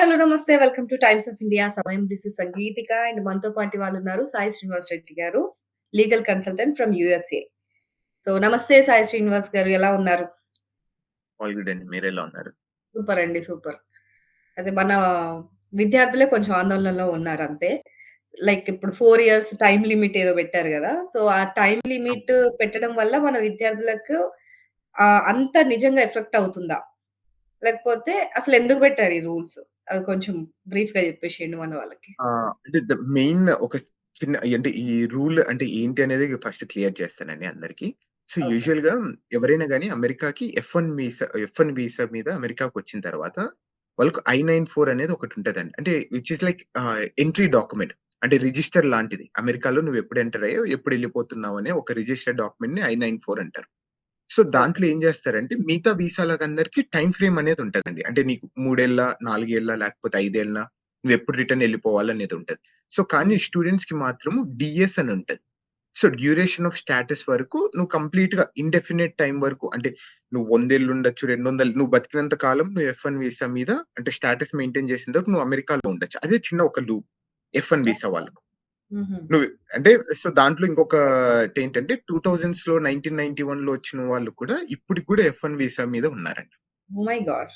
Hello, నమస్తే. Welcome two times of India సమయం. This is Sangeethika and మనతో పాటు వాళ్ళున్నారు సాయి శ్రీనివాస్ రెడ్డి గారు, legal consultant from USA. So, నమస్తే సాయి శ్రీనివాస్ గారు, ఎలా ఉన్నారు? ఆల్ గుడ్ అండి. మీరెలా ఉన్నారు? సూపర్ అండి. సూపర్. అదే మన విద్యార్థులే కొంచెం ఆందోళనలో ఉన్నారంతే. లైక్ ఇప్పుడు 4 ఇయర్స్ టైమ్ లిమిట్ ఏదో పెట్టారు గదా! సో, ఆ టైమ్ అవును. లిమిట్ పెట్టడం వల్ల మన విద్యార్థులకు అంత నిజంగా ఎఫెక్ట్ అవుతుందా? లేకపోతే అసలెందుకు పెట్టారు ఈ రూల్స్? అవి కొంచెం బ్రీఫ్‌గా చెప్పేసేయండి మన వాళ్ళకి. అంటే ద మెయిన్ ఒక చిన్న అంటే ఈ రూల్ అంటే ఏంటి అనేది ఫస్ట్ క్లియర్ చేస్తానండి అందరికి. So, okay. యూజువల్‌గా ఎవరైనా గాని అమెరికాకి ఎఫ్-1 వీసా మీద అమెరికాకొచ్చిన తర్వాత వాళ్ళకి I-94 అనేది ఒకటుంటదండి. అంటే which is like entry document. అంటే రిజిస్టర్ లాంటిది. అమెరికాలో నువ్వు ఎప్పుడు ఎంటర్ అయ్యావు, ఎప్పుడు ఎళ్ళిపోతున్నావు అనే ఒక రిజిస్టర్డ్ డాక్యుమెంట్‌ని I-94 అంటారు. So, okay. దాంట్లో ఏం జేస్తారంటే మిగతా వీసాలకందరికి టైమ్ ఫ్రేమ్ అనేదుంటదండి. అంటే నీకు 3 ఏళ్ల, 4 ఏళ్ల లేకపోతే 5 ఏళ్ల నువ్వెప్పుడు రిటర్న్ ఎళ్ళిపోవాలనేదుంటది. సో, కానీ స్టూడెంట్స్‌కి మాత్రం డీఎస్ అని ఉంటది. సో, డ్యూరేషన్ ఆఫ్ స్టాటస్ వరకు నువ్వు కంప్లీట్‌గా ఇండెఫినైట్ టైమ్ వరకు అంటే నువ్వు 100 ఏళ్లుండొచ్చు, 200 నువ్వు బతికినంత కాలం నువ్వు ఎఫ్-1 వీసా మీద అంటే స్టాటస్ మెయింటైన్ చేసేంత వరకు నువ్వు అమెరికాలో ఉండొచ్చు. అదే చిన్న ఒక లూప్ ఎఫ్-1 వీసా వాళ్ళకు. హుహు. నువ్వు అంటే సో, దాంట్లో ఇంకొకటేంటంటే 2000స్‌లో 1991లో వచ్చిన వాళ్ళు కూడా ఇప్పటికి కూడా ఎఫ్-1 వీసా మీద ఉన్నారండి. Oh my God!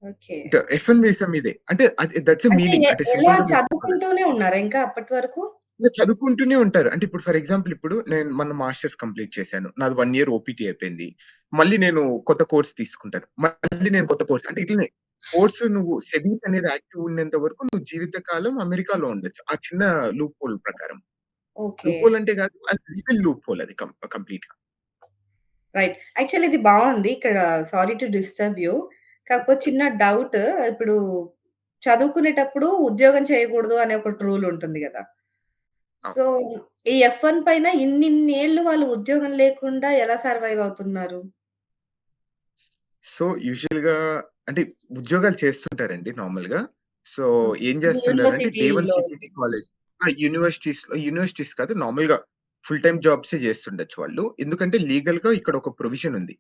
ఓకే. ఇంకా ఎఫ్-1 వీసా మీదే. అంటే అది దట్స్ ఎ అంటే మీనింగ్. అంటే ఎలా సింపుల్‌గా మీరు చెప్పాలంటే. చదువుకుంటూనే ఉన్నారా ఇంకా అప్పటి వరకు? ఇంక చదువుకుంటూనే ఉంటారు. అంటే ఇప్పుడు ఫర్ ఎగ్జాంపుల్ ఇప్పుడు నేను మొన్న మాస్టర్స్ కంప్లీట్ చేశాను. నాది 1 ఇయర్ ఓపీటీ అయిపోయింది. మళ్ళీ నేను కొత్త కోర్స్ తీసుకుంటాను. మళ్ళీ నేను కొత్త కోర్స్ అంటే ఇట్లనే కోర్స్ నువ్వు స్టడీస్ అనేది యాక్టివ్ ఉన్నంత వరకు నువ్వు జీవితకాలం అమెరికాలో ఉండొచ్చు. ఆ చిన్న లూప్ హోల్ ప్రకారం. ఓకే. లూప్ హోల్ అంటే కాదు. అది లీగల్ లూప్ హోల్ అది కంప్లీట్‌గా. రైట్. యాక్చువల్లీ ఇది బావుంది. ఇక్కడ సారీ టు డిస్టర్బ్ యూ. కాకపోతే చిన్న డౌట్. ఇప్పుడు చదువుకునేటప్పుడు ఉద్యోగం చేయకూడదు అనే ఒకటి రూల్ ఉంటుంది గదా! అవును. సో, ఈ ఎఫ్-1 పైన ఇన్నిన్నేళ్ళు వాళ్ళు ఉద్యోగం లేకుండా ఎలా సర్వైవ్ అవుతున్నారు? సో, యూజువల్‌గా అంటే ఉద్యోగాలు చేస్తుంటారండి నార్మల్‌గా. So, okay. ఏం ఇది చేస్తుంటారంటే డే వన్ యూనివర్సిటీలో. సీపీటీ కాలేజ్ యూనివర్సిటీస్ కాదు నార్మల్‌గా ఫుల్ టైమ్ జాబ్సే చేస్తుండొచ్చు వాళ్ళు. ఎందుకంటే లీగల్‌గా ఇక్కడ ఒక ప్రొవిజన్ ఉంది.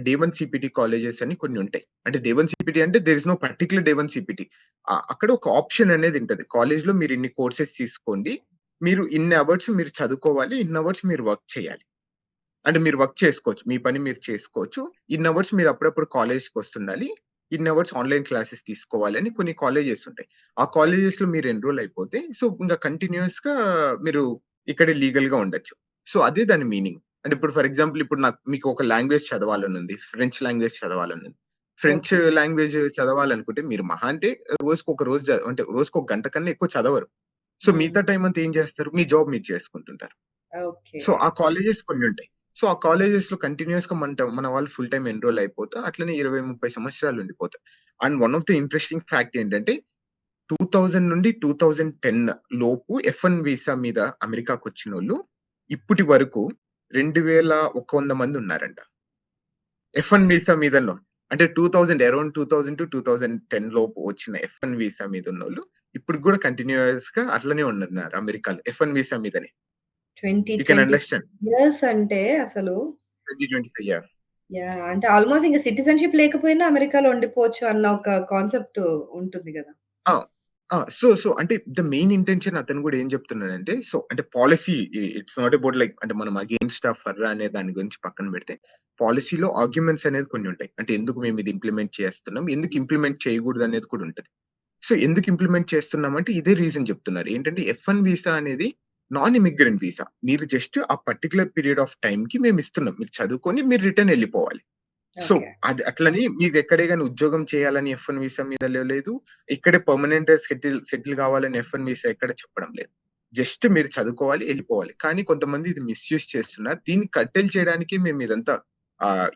డే వన్ సీపీటీ కాలేజెస్ అని కొన్ని ఉంటాయి. అంటే డే వన్ సీపీటీ అంటే there is no particular day one CPT. అక్కడ ఒక ఆప్షన్ అనేది ఉంటది. కాలేజ్‌లో మీరు ఇన్ని కోర్సెస్ తీసుకోండి. మీరు ఇన్ని అవర్స్ మీరు చదువుకోవాలి. ఇన్ని అవర్స్ మీరు వర్క్ చేయాలి. అంటే మీరు వర్క్ చేసుకోవచ్చు. మీ పని మీరు చేసుకోవచ్చు. ఇన్ని అవర్స్ మీరు అప్పుడప్పుడు కాలేజ్‌కొస్తుండాలి. ఇన్ని అవర్స్ ఆన్‌లైన్ క్లాసెస్ తీసుకోవాలని కొన్ని కాలేజెస్ ఉంటాయి. ఆ కాలేజెస్‌లో మీరు ఎన్‌రోల్ అయిపోతే సో, ఇంక కంటిన్యూయస్‌గా మీరు ఇక్కడే లీగల్‌గా ఉండొచ్చు. సో, అదే దాని మీనింగ్. అంటే ఇప్పుడు ఫర్ ఎగ్జాంపుల్ ఇప్పుడు మీకు ఒక లాంగ్వేజ్ చదవాలనుంది. ఫ్రెంచ్ లాంగ్వేజ్ చదవాలనుంది. French okay. లాంగ్వేజ్ చదవాలనుకుంటే మీరు మహా అంటే రోజుకొక రోజు అంటే రోజుకొక గంట కన్నా ఎక్కువ చదవరు. సో, హ్మ్. మిగతా టైమ్ అంతా ఏం చేస్తారు? మీ జాబ్ మీరు చేసుకుంటుంటారు. ఓకే. సో, ఆ కాలేజెస్ కొన్నుంటాయి. సో, ఆ కాలేజెస్‌లో కంటిన్యూయస్‌గా మన వాళ్ళు ఫుల్ టైమ్ ఎన్‌రోల్ అయిపోతా అట్లనే 20, 30 సంవత్సరాలు ఉండిపోతారు. And one of the interesting fact ఏంటంటే 2000 నుండి 2010 లోపు ఎఫ్-1 వీసా మీద అమెరికాకొచ్చినోళ్ళు ఇప్పటి వరకు 2100 మందున్నారంట. ఎఫ్-1 వీసా మీదనో. అంటే 2000 అరౌండ్ 2000-2010 లోపు వచ్చిన ఎఫ్-1 వీసా మీదున్నోళ్ళు ఇప్పటికి గూడా కంటిన్యూయస్‌గా అట్లనే ఉంటున్నారు అమెరికాలో ఎఫ్-1 వీసా మీదనే. 20, యూ కెన్ 20 అండర్‌స్టాండ్. ఇయర్స్ అంటే అసలు 2025 యాహ్! యాహ్! అంటే ఆల్‌మోస్ట్ ఇంక సిటిజన్‌షిప్ లేకపోయినా అమెరికాలో ఉండిపోవచ్చు అన్న ఒక కాన్సెప్ట్ ఉంటుంది గదా! ఆ! సో అంటే ద మెయిన్ ఇంటెన్షన్ అతను గూడా ఏం జెప్తున్నాడంటే, సో అంటే policy it's not about like అంటే మనం అగెయిన్స్ట్ ఫర్రా అనే దాని గురించి పక్కన బెడితే, పాలిసీలో ఆర్గ్యుమెంట్స్ అనేది కొన్ని ఉంటాయి. అంటే ఎందుకు మేము ఇది ఇంప్లిమెంట్ చేస్తున్నాం? ఎందుకు ఇంప్లిమెంట్ చేయగూడదనేది కూడా ఉంటది. సో ఎందుకు ఇంప్లిమెంట్ చేస్తున్నామంటే ఇదే రీజన్ జెప్తున్నారు. ఏంటంటే ఎఫ్-1 వీసా అనేది నాన్ ఇమిగ్రెంట్ వీసా. మీరు జస్ట్ ఆ పర్టిక్యులర్ పీరియడ్ ఆఫ్ టైమ్‌కి మేమిస్తున్నాం. మీరు చదువుకొని మీరు రిటర్న్ ఎళ్ళిపోవాలి. So, okay. అది అట్లని మీరెక్కడే గాని ఉద్యోగం చేయాలని ఎఫ్-1 వీసా మీద లేదు. ఇక్కడే పర్మనెంట్ సెటిల్ కావాలని ఎఫ్-1 వీసా ఎక్కడ చెప్పడం లేదు. జస్ట్ మీరు చదువుకోవాలి, ఎళ్ళిపోవాలి. కానీ కొంతమంది ఇది మిస్‌యూజ్ చేస్తున్నారు. దీన్ని కట్టెలు చేయడానికి మేమిదంతా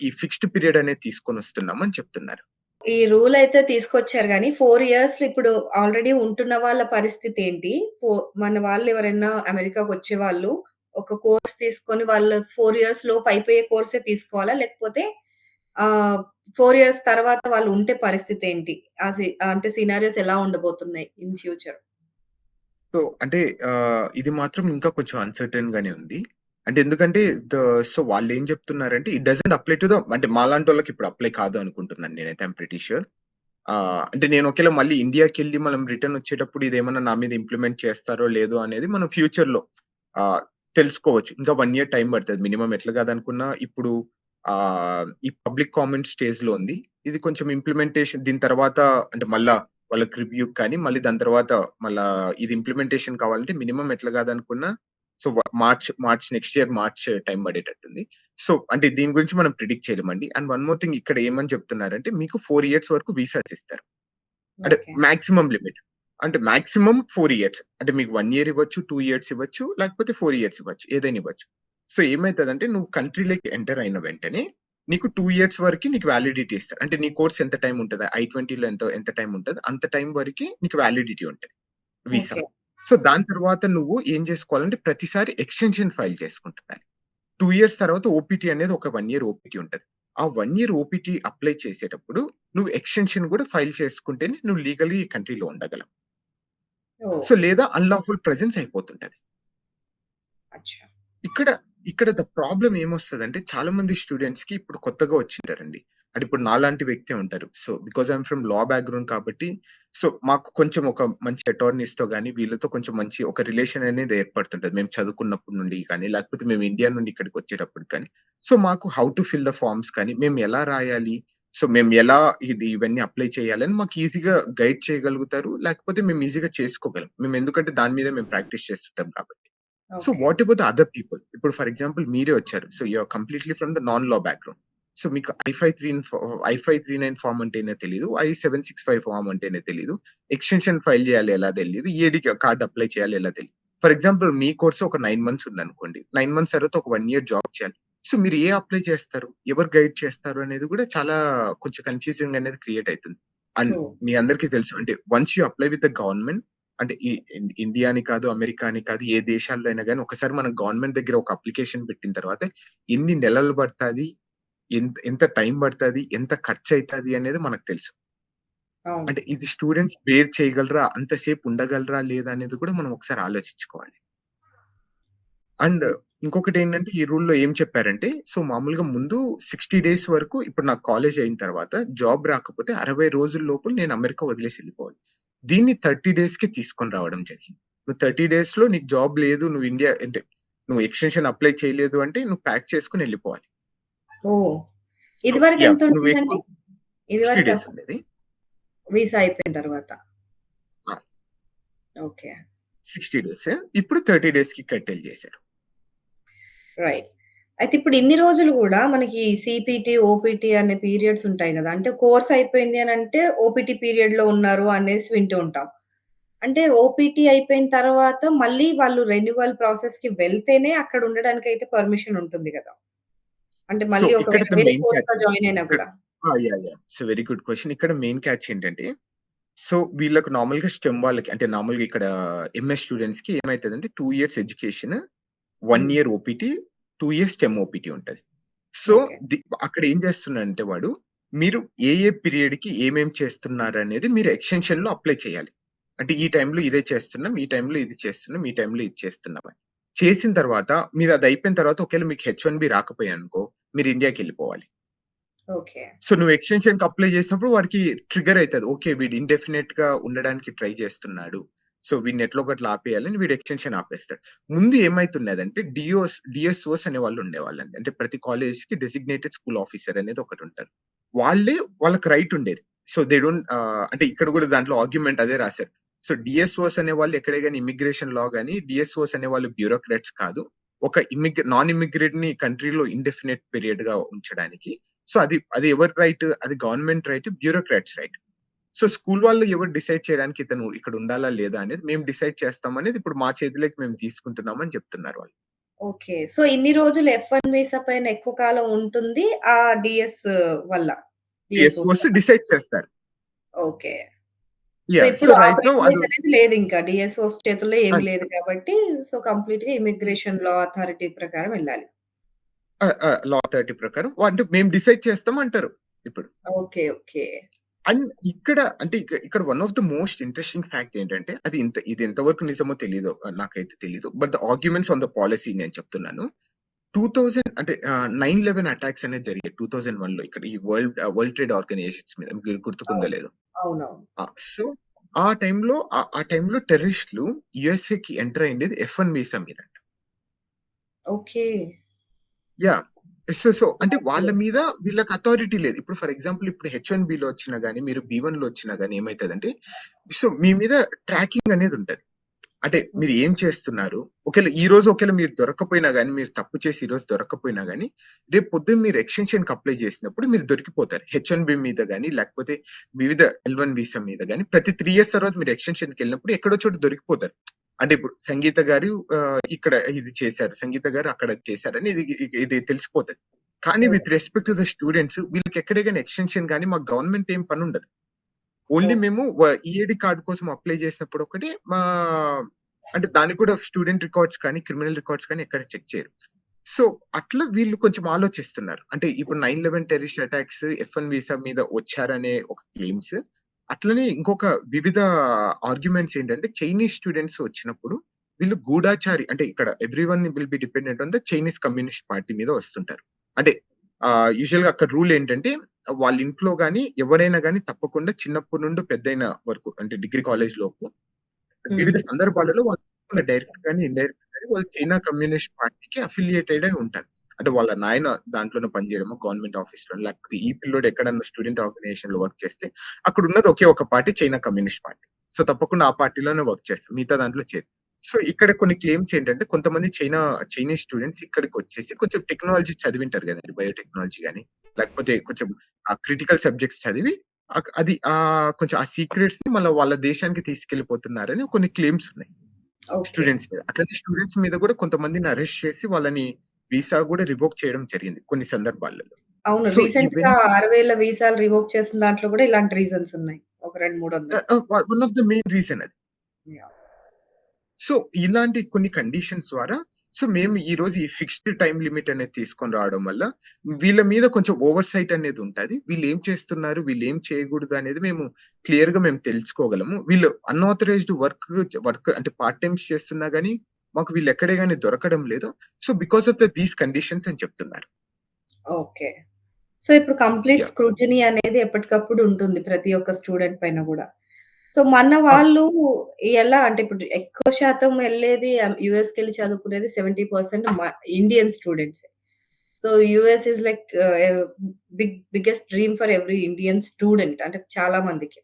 ఈ ఫిక్స్డ్ పీరియడ్ అనేది తీసుకొనొస్తున్నాం అని చెప్తున్నారు. ఈ రూల్ అయితే తీసుకొచ్చారు గానీ 4 ఇయర్స్‌లో ఇప్పుడు ఆల్రెడీ ఉంటున్న వాళ్ళ పరిస్థితేంటి? మన వాళ్ళెవరైనా అమెరికాకొచ్చేవాళ్ళు ఒక కోర్స్ తీసుకొని వాళ్ళు 4 ఇయర్స్ లోపు అయిపోయే కోర్సే తీసుకోవాలా? లేకపోతే ఆహ్, 4 ఇయర్స్ తర్వాత వాళ్ళు ఉంటే పరిస్థితేంటి? అంటే సినారియోస్ ఎలా ఉండబోతున్నాయి ఇన్ ఫ్యూచర్? సో, అంటే ఇది మాత్రం ఇంకా కొంచెం అన్‌సర్టెన్ గానే ఉంది. అంటే ఎందుకంటే ద సో, వాళ్ళేం చెప్తున్నారంటే it doesn't apply to the అంటే మాలాంటోళ్ళకి ఇప్పుడు అప్లై కాదు అనుకుంటున్నాను నేనైతే ఐయామ్ ప్రిటీ ష్యూర్. అంటే నేను ఒకేళ మళ్ళీ ఇండియాకెళ్ళి మనం రిటర్న్ వచ్చేటప్పుడు ఇదేమన్నా నా మీద ఇంప్లిమెంట్ చేస్తారో లేదో అనేది మనం ఫ్యూచర్‌లో ఆహ్, తెలుసుకోవచ్చు. ఇంకా 1 ఇయర్ టైమ్ పడతది. మినిమమ్ ఎట్లా కాదనుకున్నా ఇప్పుడు ఈ పబ్లిక్ కామెంట్ స్టేజ్‌లో ఉంది. ఇది కొంచెం ఇంప్లిమెంటేషన్ దీని తర్వాత అంటే మళ్ళా వాళ్ళకి రివ్యూ కానీ, మళ్ళీ దాని తర్వాత మళ్ళా ఇది ఇంప్లిమెంటేషన్ కావాలంటే మినిమమ్ ఎట్లా కాదనుకున్నా so, March next year March time పడేటట్టుంది. సో, అంటే దీని గురించి మనం ప్రిడిక్ట్ చేయలేమండి. అండ్ వన్ మోర్ థింగ్ ఇక్కడ ఏమని చెప్తున్నారంటే మీకు 4 ఇయర్స్ వరకు వీసాస్ ఇస్తారు. అంటే ఓకే. Maximum limit. అంటే మాక్సిమం 4 ఇయర్స్. అంటే మీకు 1 ఇయర్ ఇవ్వచ్చు, 2 ఇయర్స్ ఇవ్వచ్చు, లేకపోతే 4 ఇయర్స్ ఇవ్వచ్చు. ఏదైనా ఇవ్వచ్చు. సో, ఏమైతదంటే నువ్వు కంట్రీ‌లోకి ఎంటర్ అయిన వెంటనే నీకు 2 ఇయర్స్ వరకి నీకు వాలిడిటీ ఇస్తారు. అంటే నీ కోర్స్ ఎంత టైమ్ ఉంటది? I-20లో ఎంత ఎంత టైమ్ ఉంటది? అంత టైమ్ వరకి నీకు వాలిడిటీ ఉంటది వీసా. ఓకే. సో, దాని తర్వాత నువ్వు ఏం చేసుకోవాలంటే ప్రతిసారి ఎక్స్‌టెన్షన్ ఫైల్ చేసుకుంటుండాలి. 2 ఇయర్స్ తర్వాత ఓపీటీ అనేది ఒక 1 ఇయర్ ఓపీటీ ఉంటది. ఆ 1 ఇయర్ ఓపీటీ అప్లై చేసేటప్పుడు నువ్వు ఎక్స్‌టెన్షన్ గూడా ఫైల్ చేసుకుంటేనే నువ్వు లీగల్లీ ఈ కంట్రీలో ఉండగలవు. ఓహ్! సో, లేదా అన్‌లాఫుల్ ప్రెజెన్స్ అయిపోతుంటది. అచ్చా! ఇక్కడ, ఇక్కడ ద ప్రాబ్లమ్ ఏమొస్తదంటే చాలా మంది స్టూడెంట్స్‌కి ఇప్పుడు కొత్తగా వచ్చింటారండి. అంటే ఇప్పుడు నాలాంటి వ్యక్తే ఉంటారు. So, because I'm from law background కాబట్టి సో, మాకు కొంచెం ఒక మంచి అటార్నీస్‌తో గాని, వీళ్ళతో కొంచెం మంచి ఒక రిలేషన్ అనేది ఏర్పడుతుంటది. మేము చదువుకున్నప్పటి నుండి కానీ, లేకపోతే మేము ఇండియా నుండి ఇక్కడికొచ్చేటప్పటికి కానీ. సో, మాకు how to fill the forms కానీ, మేము ఎలా రాయాలి? సో, మేము ఎలా ఇవన్నీ అప్లై చేయాలని మాకు ఈజీగా గైడ్ చేయగలుగుతారు. లేకపోతే మేము ఈజీగా చేసుకోగలం. మేము ఎందుకంటే దాని మీదే మేము ప్రాక్టీస్ చేస్తుంటాం కాబట్టి. So, okay. What about the other people? ఇప్పుడు ఫర్ ఎగ్జాంపుల్ మీరే వచ్చారు. So, you are completely from the non law background. So, మీకు ఐ-539 ఫార్మ్ అంటేనే తెలీదు. I-765 ఫార్మ్ అంటేనే తెలీదు. ఎక్స్‌టెన్షన్ ఫైల్ చేయాలి ఎలా తెలీదు. ఈఏడీ కార్డ్ అప్లై చేయాలి ఎలా తెలీదు. ఫర్ ఎగ్జాంపుల్ మీ కోర్స్ ఒక 9 మంత్స్ ఉందనుకోండి. 9 మంత్స్ తర్వాత ఒక 1 ఇయర్ జాబ్ చేయాలి. సో, మీరు అప్లై చేస్తారు? ఎవరు గైడ్ చేస్తారు? అనేది కూడా చాలా కొంచెం కన్‌ఫ్యూజింగ్ అనేది క్రియేట్ అయితుంది. And true. మీ అందరికీ తెలుసు అంటే once you apply with the government అంటే ఈ ఇండియా అని కాదు, అమెరికా అని కాదు, ఏ దేశాల్లో అయినా గాని ఒకసారి మనం గవర్నమెంట్ దగ్గర ఒక అప్లికేషన్ పెట్టిన తర్వాత ఎన్ని నెలలు పడతాది? ఎంత ఎంత టైం పడతది? ఎంత ఖర్చయితది? అనేది మనకు తెలుసు. అవును. అంటే ఇది స్టూడెంట్స్ బేర్ చేయగలరా? అంత సేపు ఉండగలరా? లేదా? అనేది కూడా మనం ఒకసారి ఆలోచించుకోవాలి. అండ్ హ్మ్. ఇంకొకటేంటంటే ఈ రూల్‌లో ఏం చెప్పారంటే సో మామూలుగా ముందు 60 డేస్ వరకు ఇప్పుడు నాకు కాలేజ్ అయిన తర్వాత జాబ్ రాకపోతే 60 రోజుల లోపు నేను అమెరికా వదిలేసి ఎళ్ళిపోవాలి. దీన్ని 30 డేస్‌కి తీసుకొని రావడం జరిగింది. నువ్వు 30 డేస్‌లో నీకు జాబ్ లేదు. నువ్వు ఇండియా అంటే నువ్వు ఎక్స్‌టెన్షన్ అప్లై చేయలేదు అంటే నువ్వు ప్యాక్ చేసుకొని ఎళ్ళిపోవాలి. ఓహ్! సో ఇదివరకు యాహ్! నువ్వు ఎక్కువ ఎంతుండేదండి? 60 ఇదివరకు డేస్ ఉండేది. వీసా అయిపోయిన తర్వాత. ఆ! ఓకే. 60 డేస్. ఇప్పుడు 30 డేస్‌కి కట్టెలు చేశారు. రైట్. అయితే ఇప్పుడు ఇన్ని రోజులు గూడా మనకి సీపీటీ, ఓపీటీ అనే పీరియడ్స్ ఉంటాయి గదా! అంటే కోర్స్ అయిపోయింది అనంటే ఓపీటీ పీరియడ్‌లో ఉన్నారు అనేసి వింటూ ఉంటాం. అంటే ఓపీటీ అయిపోయిన తర్వాత మళ్ళీ వాళ్ళు రెన్యువల్ ప్రాసెస్‌కి వెళ్తేనే అక్కడ ఉండడానికైతే పర్మిషన్ ఉంటుంది గదా! అంటే సో మళ్ళీ ఇక్కడ ఒకవేళ ద వేరే మెయిన్ కోర్స్‌లో క్యాచ్ జాయిన్ అయినా ఇక్కడ గూడా. Yeah! So very good question. ఇక్కడ మెయిన్ క్యాచ్ ఏంటంటే సో, వీళ్ళకి నార్మల్‌గా స్టెమ్ వాళ్ళకి అంటే నార్మల్‌గా ఇక్కడ ఎంఎస్ స్టూడెంట్స్‌కి ఏమైతదంటే 2 years education, 1 hmm. Year OPT, 2 years STEM OPT ఉంటది. So, okay. అక్కడ ఏం చేస్తున్నాడంటే వాడు, మీరు ఏ పీరియడ్‌కి ఏమేం చేస్తున్నారనేది మీరు ఎక్స్‌టెన్షన్‌లో అప్లై చేయాలి. అంటే ఈ టైమ్‌లో ఇదే చేస్తున్నాం, ఈ టైమ్‌లో ఇది చేస్తున్నాం, ఈ టైమ్‌లో ఇది చేస్తున్నాం అని. చేసిన తర్వాత మీరది అయిపోయిన తర్వాత ఒకవేళ మీకు హెచ్-1బీ రాకపోయాయనుకో, మీరు ఇండియాకెళ్ళిపోవాలి. ఓకే. సో, నువ్వు ఎక్స్‌టెన్షన్‌కి అప్లై చేసినప్పుడు వాడికి ట్రిగ్గర్ అయితది. ఓకే. వీడు ఇండెఫినెట్‌గా ఉండడానికి ట్రై చేస్తున్నాడు. సో, వీడిని ఎట్లో గట్ల ఆపేయాలని వీడు ఎక్స్‌టెన్షన్ ఆపేస్తాడు. ముందు ఏమైతున్నదంటే డీఎస్ఓస్ అనేవాళ్ళు ఉండేవాళ్ళండి. అంటే ప్రతి కాలేజ్‌కి డెసిగ్నేటెడ్ స్కూల్ ఆఫీసర్ అనేది ఒకటుంటారు. వాళ్ళే వాళ్ళకి రైట్ ఉండేది. సో, దే డోంట్ అంటే ఇక్కడ కూడా దాంట్లో ఆర్గ్యుమెంట్ అదే రాసారు. సో, డీఎస్ఓస్ అనేవాళ్ళు ఎక్కడే గాని ఇమ్మిగ్రేషన్ లా గాని డీఎస్ఓస్ అనేవాళ్ళు బ్యూరోక్రాట్స్ కాదు. ఒక నాన్ ఇమ్మిగ్రేట్‌ని కంట్రీలో ఇండెఫినెట్ పీరియడ్‌గా ఉంచడానికి సో, అది ఎవరి రైట్? అది government right, bureaucrats right. So, school వాళ్ళు ఎవరు డిసైడ్ చేయడానికి ఇతను ఇక్కడ ఉండాలా? లేదా? అనేది మేము డిసైడ్ చేస్తాం అనేది ఇప్పుడు మా చేతిలోకి మేము తీసుకుంటున్నాం అని చెప్తున్నారు వాళ్ళు. ఓకే. సో, ఇన్ని రోజులు ఎఫ్-1 వీసా పైన ఎక్కువ కాలం ఉంటుంది. ఆ డీఎస్ వల్ల. డీఎస్ఓస్ ఎస్ఓస్ వల్ల. డిసైడ్ చేస్తారు. ఓకే. So, yeah! సో, ఇప్పుడు ఆ రైట్ నౌ ప్రివిలేజ్ అనేది లేదింకా. డీఎస్ఓస్ చేతుల్లో ఏమి అది లేదు కాబట్టి, సో, కంప్లీట్‌గా ఇమ్మిగ్రేషన్ లా అథారిటీ ప్రకారం వెళ్ళాలి. ఆ! ఆ! లా 30 ప్రకారం అంటే మేము డిసైడ్ చేస్తాం అంటారు ఇప్పుడు. ఓకే. ఓకే. అండ్ ఇక్కడ అంటే ఇక్కడ one of the most interesting fact ఏంటంటే ఇది ఎంత వరకు నిజమో తెలీదు. నాకైతే తెలీదు. But the arguments on the policy నేను చెప్తున్నాను. 2000 అంటే 9/11 అటాక్స్ అనేది జరిగాయి 2001లో ఇక్కడ ఈ వరల్డ్ ట్రేడ్ ఆర్గనైజేషన్స్ మీద మీకు గుర్తుకుందో అవును. లేదో. అవునవును. సో ఆ టైంలో టెర్రరిస్టులు యూఎస్ఏకి ఎంటర్ అయిండేది ఎఫ్-1 వీసా మీద. ఓకే. యాహ్! సో అంటే ఓకే. వాళ్ళ మీద వీళ్ళకి అథారిటీ లేదు. ఇప్పుడు ఫర్ ఎగ్జాంపుల్ ఇప్పుడు హెచ్-1బీలో వచ్చినా గాని, మీరు బి-1లో వచ్చినా గాని ఏమైతదంటే, సో మీ మీద ట్రాకింగ్ అనేది ఉంటది. అంటే హ్మ్. మీరు ఏం చేస్తున్నారు? ఒకవేళ మీరు దొరక్కపోయినా గాని, మీరు తప్పు చేసి ఈరోజు దొరక్కపోయినా గాని, రేపు పొద్దున్న మీరు ఎక్స్‌టెన్షన్‌కి అప్లై చేసినప్పుడు మీరు దొరికిపోతారు. హెచ్-1బీ మీద గాని, లేకపోతే వివిధ ఎల్-1 వీసా మీద గాని, ప్రతి 3 ఇయర్స్ తర్వాత మీరు ఎక్స్‌టెన్షన్‌కెళ్ళినప్పుడు ఎక్కడో చోట దొరికిపోతారు. అంటే ఇప్పుడు సంగీత గారు ఇక్కడ ఇది చేశారు. సంగీత గారు అక్కడ చేశారని ఇది తెలిసిపోతది. కానీ oh! With respect to the students వీళ్ళకి ఎక్కడే గాని ఎక్స్‌టెన్షన్ గాని మాకు గవర్నమెంట్ ఏం పనుండదు. Only okay. మేము ఈఏడీ కార్డ్ కోసం అప్లై చేసినప్పుడు ఒకటి అంటే దానికి కూడా స్టూడెంట్ రికార్డ్స్ కానీ, క్రిమినల్ రికార్డ్స్ కానీ ఎక్కడ చెక్ చేయరు. సో, అట్లా వీళ్ళు కొంచెం ఆలోచిస్తున్నారు. అంటే ఇప్పుడు 9/11 టెర్రరిస్ట్ అటాక్స్ ఎఫ్-1 వీసా మీద వచ్చారనే ఒక క్లెయిమ్స్. అట్లనే ఇంకొక వివిధ ఆర్గ్యుమెంట్స్ ఏంటంటే చైనీస్ స్టూడెంట్స్ వచ్చినప్పుడు వీళ్ళు గూఢాచారి అంటే ఇక్కడ everyone will be dependent on the Chinese communist party మీద వస్తుంటారు. అంటే యూజువల్‌గా అక్కడ రూల్ ఏంటంటే వాళ్ళ ఇంట్లో గాని ఎవరైనా గాని తప్పకుండా చిన్నప్పటి నుండి పెద్దయిన వరకు అంటే డిగ్రీ కాలేజ్ లోపు హ్మ్. వివిధ సందర్భాలలో వాళ్ళు డైరెక్ట్ గాని, ఇండైరెక్ట్ గాని వాళ్ళు చైనా కమ్యూనిస్ట్ పార్టీకి అఫిలియేటెడ్ అయి ఉంటారు. అంటే వాళ్ళ నాయన దాంట్లోనే పనిచేయడమో, గవర్నమెంట్ ఆఫీస్‌లోనో లేకపోతే ఈ పిల్లోడు ఎక్కడన్నా స్టూడెంట్ ఆర్గనైజేషన్‌లో వర్క్ చేస్తే అక్కడున్నది ఒకే ఒక party China communist party. So, తప్పకుండా ఆ పార్టీలోనే వర్క్ చేస్తారు. మిగతా దాంట్లో చేయరు. సో, ఇక్కడ కొన్ని క్లెయిమ్స్ ఏంటంటే కొంతమంది చైనీస్ స్టూడెంట్స్ ఇక్కడికొచ్చేసి కొంచెం టెక్నాలజీ చదివింటారు గదండీ! బయోటెక్నాలజీ గాని, లేకపోతే కొంచెం క్రిటికల్ సబ్జెక్ట్స్ చదివి అది కొంచెం ఆ సీక్రెట్స్‌ని మళ్ళా వాళ్ళ దేశానికి తీసుకెళ్ళిపోతున్నారని కొన్ని క్లెయిమ్స్ ఉన్నాయి. ఓకే. స్టూడెంట్స్ మీద. అట్లనే స్టూడెంట్స్ మీద గూడా కొంతమందిని అరెస్ట్ చేసి వాళ్ళని వీసా గూడా రివోక్ చేయడం జరిగింది కొన్ని సందర్భాలలో. అవును. సో, రీసెంట్‌గా ఇవన్నీ 6,000 వీసాలు రివోక్ చేసిన దాంట్లో గూడా ఇలాంటి రీజన్స్ ఉన్నాయి. ఒక 2, 300. ఆహ్, ఆహ్, one of the main reason అది. యాహ్! సో, ఇలాంటి కొన్ని కండిషన్స్ ద్వారా మేము ఈరోజు ఈ ఫిక్స్డ్ టైమ్ లిమిట్ అనేది తీసుకొని రావడం వల్ల, వీళ్ళ మీద కొంచెం ఓవర్‌సైట్ అనేది ఉంటది. వీళ్ళేం చేస్తున్నారు, వీళ్ళేం చేయకూడదు అనేది మేము క్లియర్‌గా తెలుసుకోగలము. వీళ్ళు అన్‌ఆథరైజ్డ్ వర్క్ అంటే పార్ట్ టైమ్స్ చేస్తున్నా గాని, మాకు వీళ్ళెక్కడే గాని దొరకడం లేదు. So, because of these conditions అని చెప్తున్నారు. ఓకే. సో, ఇప్పుడు కంప్లీట్ యాహ్! స్క్రూటినీ అనేది ఎప్పటికప్పుడు ఉంటుంది ప్రతి ఒక్క స్టూడెంట్ పైన గూడా. సో, మన ఆ! వాళ్ళు ఎలా అంటే ఇప్పుడు ఎక్కువ శాతం ఎళ్ళేది యూఎస్‌కెళ్ళి చదువుకునేది 70% ఇండియన్ స్టూడెంట్సే. So, US is like biggest dream for every Indian student అంటే చాలా మందికి.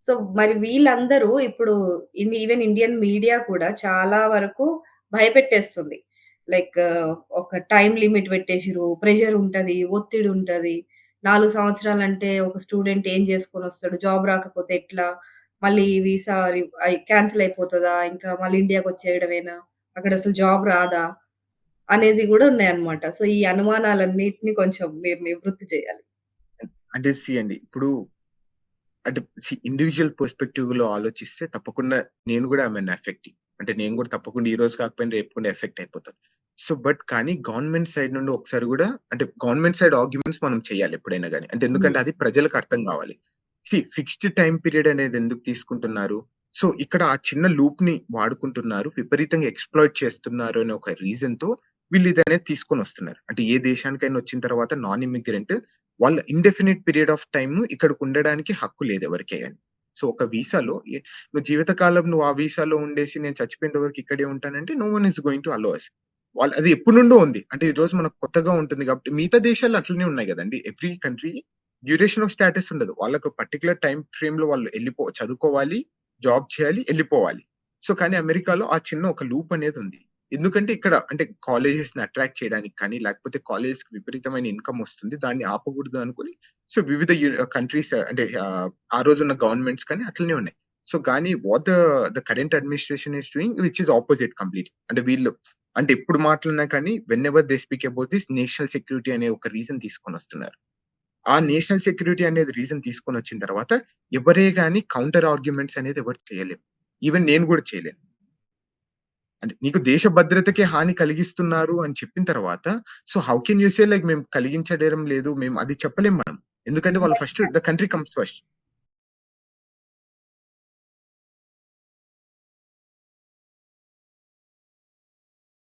సో, మరి వీళ్ళందరూ ఇప్పుడు ఈవెన్ ఇండియన్ మీడియా కూడా చాలా వరకు భయపెట్టేస్తుంది. లైక్ ఒక టైమ్ లిమిట్ పెట్టేసిర్రు. ప్రెషర్ ఉంటది. ఒత్తిడి ఉంటది. 4 సంవత్సరాలంటే ఒక స్టూడెంట్ ఏం చేసుకొనొస్తాడు? జాబ్ రాకపోతే ఎట్లా? మళ్ళీ వీసా క్యాన్సెల్ అయిపోతదా? ఇంకా మళ్ళీ ఇండియాకొచ్చేయడమేనా? అక్కడసలు జాబ్ రాదా? అనేది గూడా ఉన్నాయన్నమాట. సో, ఈ అనుమానాలన్నిటిని కొంచెం మీరు నివృత్తి చేయాలి. అంటే అండి. ఇప్పుడు అంటే ఇండివిడ్యువల్ పర్స్‌పెక్టివ్‌లో ఆలోచిస్తే తప్పకుండా నేను గూడా ఐయామ్ ఎన్ ఎఫెక్టివ్. అంటే నేను గూడా తప్పకుండా ఈ రోజు కాకపోయినా రేపు కూడా ఎఫెక్ట్ అయిపోతాను. కానీ గవర్నమెంట్ సైడ్ నుండి ఒకసారి గూడా అంటే గవర్నమెంట్ సైడ్ ఆర్గ్యుమెంట్స్ మనం చేయాలి ఎప్పుడైనా గాని. అంటే ఎందుకంటే హ్మ్. అది ప్రజలకు అర్థం గావాలి. ఫిక్స్డ్ టైమ్ పీరియడ్ అనేది ఎందుకు తీసుకుంటున్నారు? ఇక్కడ ఆ చిన్న లూప్‌ని వాడుకుంటున్నారు. విపరీతంగా ఎక్స్‌ప్లాయిట్ చేస్తున్నారు అనే ఒక రీజన్‌తో వీళ్ళు ఇదనేది తీసుకొనొస్తున్నారు. అంటే ఏ దేశానికైనా వచ్చిన తర్వాత నాన్ ఇమ్మిగ్రెంట్ వాళ్ళ ఇండెఫినిట్ పీరియడ్ ఆఫ్ టైమ్ ఇక్కడికి ఉండడానికి హక్కు లేదు ఎవరికే గాని. ఒక వీసాలో నువ్వు జీవితకాలం నువ్వు ఆ వీసాలో ఉండేసి నేను చచ్చిపోయేంత వరకు ఇక్కడే ఉంటానంటే no one is going to allow us. వాళ్ళు అది ఎప్పటినుండో ఉంది. అంటే ఈరోజు మనకు కొత్తగా ఉంటుంది కాబట్టి మిగతా దేశాల్లో అట్లనే ఉన్నాయి గదండీ. Every country duration of status ఉండదు. వాళ్ళకి పర్టిక్యులర్ టైమ్ ఫ్రేమ్‌లో వాళ్ళు చదువుకోవాలి, జాబ్ చేయాలి, ఎళ్ళిపోవాలి. కానీ అమెరికాలో ఆ చిన్న ఒక లూప్ అనేది ఉంది. ఎందుకంటే ఇక్కడ అంటే కాలేజెస్‌ని అట్రాక్ట్ చేయడానికి కానీ, లేకపోతే కాలేజెస్‌కి విపరీతమైన ఇన్‌కమ్ వస్తుంది. దాన్ని ఆపకూడదు అనుకోని వివిధ కంట్రీస్ అంటే ఆ రోజున్న గవర్నమెంట్స్ కానీ అట్లనే ఉన్నాయి. కానీ what the current administration is doing which is opposite completely. అంటే వీళ్ళు అంటే ఎప్పుడు మాట్లాడినా కానీ when ever they speak about this national security అనే ఒక రీజన్ తీసుకొనొస్తున్నారు. ఆ నేషనల్ సెక్యూరిటీ అనేది రీజన్ తీసుకొనొచ్చిన తర్వాత ఎవరే గాని కౌంటర్ ఆర్గ్యుమెంట్స్ అనేది ఎవరు చేయలేం. ఈవెన్ నేను గూడా చేయలేను. అంటే నీకు దేశ భద్రతకే హాని కలిగిస్తున్నారు అని చెప్పిన తర్వాత, how can you say like మేము కలిగించడం లేదు. మేము అది చెప్పలేం మనం. ఎందుకంటే వాళ్ళు first the country comes first.